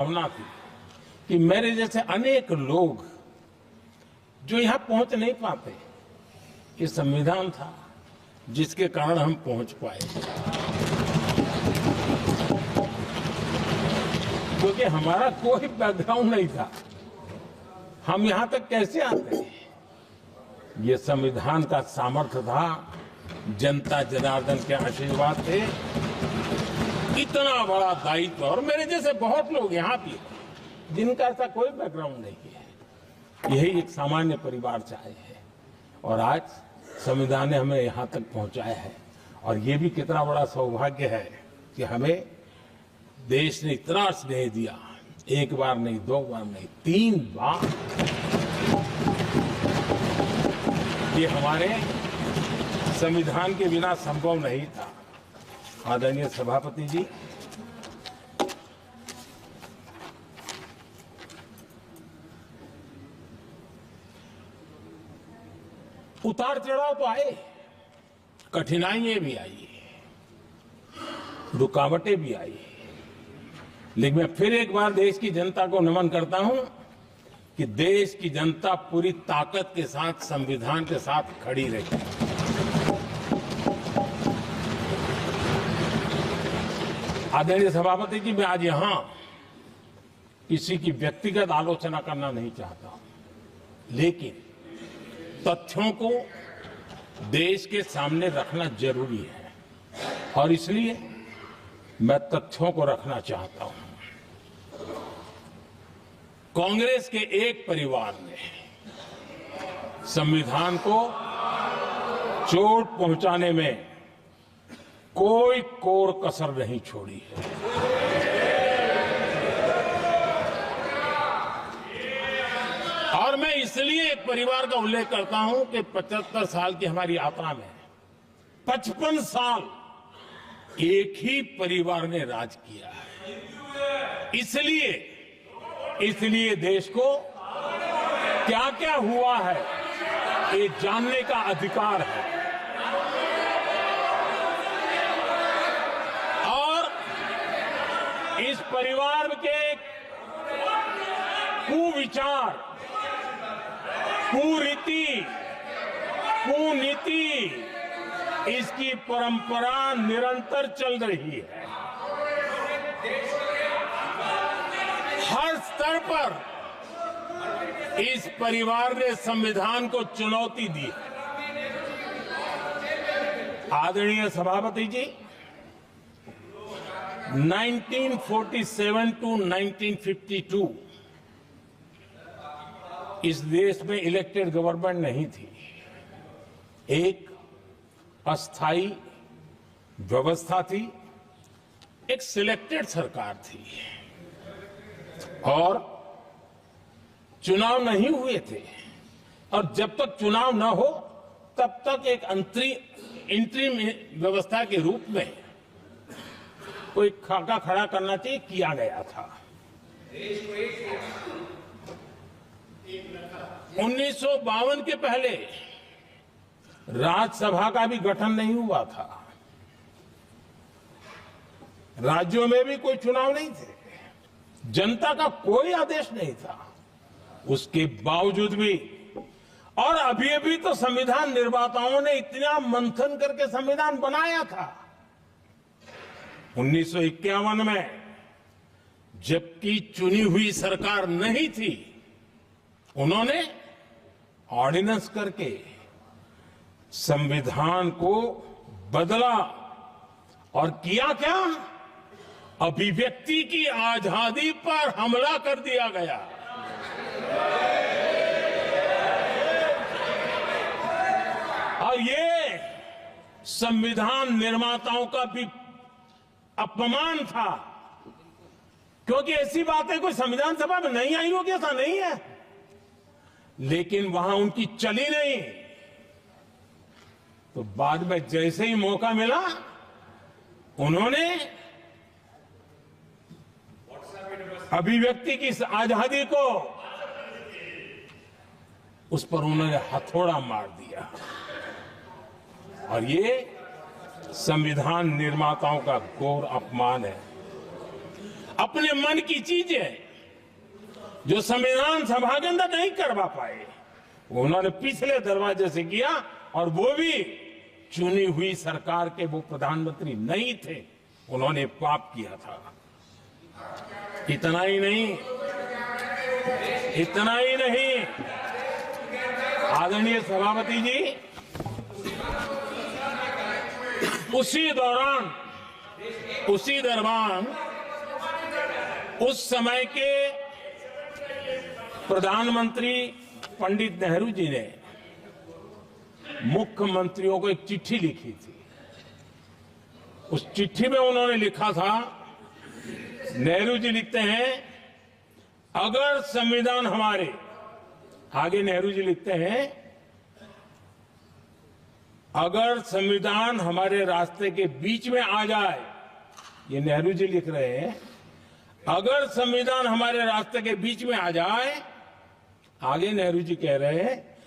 भावना थी कि मेरे जैसे अनेक लोग जो यहां पहुंच नहीं पाते, ये संविधान था जिसके कारण हम पहुंच पाए। क्योंकि हमारा कोई बैकग्राउंड नहीं था, हम यहां तक कैसे आते? ये संविधान का सामर्थ्य था, जनता जनार्दन के आशीर्वाद थे। इतना बड़ा दायित्व, और मेरे जैसे बहुत लोग यहाँ भी जिनका ऐसा कोई बैकग्राउंड नहीं है, यही एक सामान्य परिवार से आए हैं और आज संविधान ने हमें यहाँ तक पहुंचाया है। और ये भी कितना बड़ा सौभाग्य है कि हमें देश ने इतना स्नेह दिया, एक बार नहीं, दो बार नहीं, 3 बार। ये हमारे संविधान के बिना संभव नहीं था। आदरणीय सभापति जी, उतार चढ़ाव तो आए, कठिनाइयां भी आई, रुकावटें भी आई, लेकिन मैं फिर एक बार देश की जनता को नमन करता हूं कि देश की जनता पूरी ताकत के साथ संविधान के साथ खड़ी रही। आदरणीय सभापति जी, मैं आज यहां किसी की व्यक्तिगत आलोचना करना नहीं चाहता, लेकिन तथ्यों को देश के सामने रखना जरूरी है और इसलिए मैं तथ्यों को रखना चाहता हूं। कांग्रेस के एक परिवार ने संविधान को चोट पहुंचाने में कोई कोर कसर नहीं छोड़ी है। और मैं इसलिए एक परिवार का उल्लेख करता हूं कि 75 साल की हमारी यात्रा में 55 साल एक ही परिवार ने राज किया है। इसलिए देश को क्या क्या हुआ है ये जानने का अधिकार है। और इस परिवार के कुविचार, कुरीति, कुनीति, इसकी परंपरा निरंतर चल रही है। हर स्तर पर इस परिवार ने संविधान को चुनौती दी। आदरणीय सभापति जी, 1947 टू 1952 इस देश में इलेक्टेड गवर्नमेंट नहीं थी। एक अस्थाई व्यवस्था थी, एक सिलेक्टेड सरकार थी और चुनाव नहीं हुए थे। और जब तक चुनाव न हो तब तक एक इंटरिम व्यवस्था के रूप में कोई खाका खड़ा करना चाहिए, किया गया था। 1952 के पहले राज्यसभा का भी गठन नहीं हुआ था, राज्यों में भी कोई चुनाव नहीं थे, जनता का कोई आदेश नहीं था। उसके बावजूद भी, और अभी तो संविधान निर्माताओं ने इतना मंथन करके संविधान बनाया था। 1951 में जबकि चुनी हुई सरकार नहीं थी, उन्होंने ऑर्डिनेंस करके संविधान को बदला और किया क्या? अभिव्यक्ति की आजादी पर हमला कर दिया गया। और ये संविधान निर्माताओं का भी अपमान था, क्योंकि ऐसी बातें कोई संविधान सभा में नहीं आई होगी, ऐसा नहीं है, लेकिन वहां उनकी चली नहीं। तो बाद में जैसे ही मौका मिला, उन्होंने अभिव्यक्ति की आजादी को, उस पर उन्होंने हथौड़ा मार दिया। और ये संविधान निर्माताओं का घोर अपमान है। अपने मन की चीजें जो संविधान सभा के अंदर नहीं करवा पाए, उन्होंने पिछले दरवाजे से किया, और वो भी चुनी हुई सरकार के वो प्रधानमंत्री नहीं थे, उन्होंने पाप किया था। इतना ही नहीं, आदरणीय सभापति जी, उसी दौरान उस समय के प्रधानमंत्री पंडित नेहरू जी ने मुख्यमंत्रियों को एक चिट्ठी लिखी थी। उस चिट्ठी में उन्होंने लिखा था, नेहरू जी लिखते हैं, अगर संविधान हमारे, आगे नेहरू जी लिखते हैं, अगर संविधान हमारे रास्ते के बीच में आ जाए, ये नेहरू जी लिख रहे हैं, अगर संविधान हमारे रास्ते के बीच में आ जाए, आगे नेहरू जी कह रहे हैं,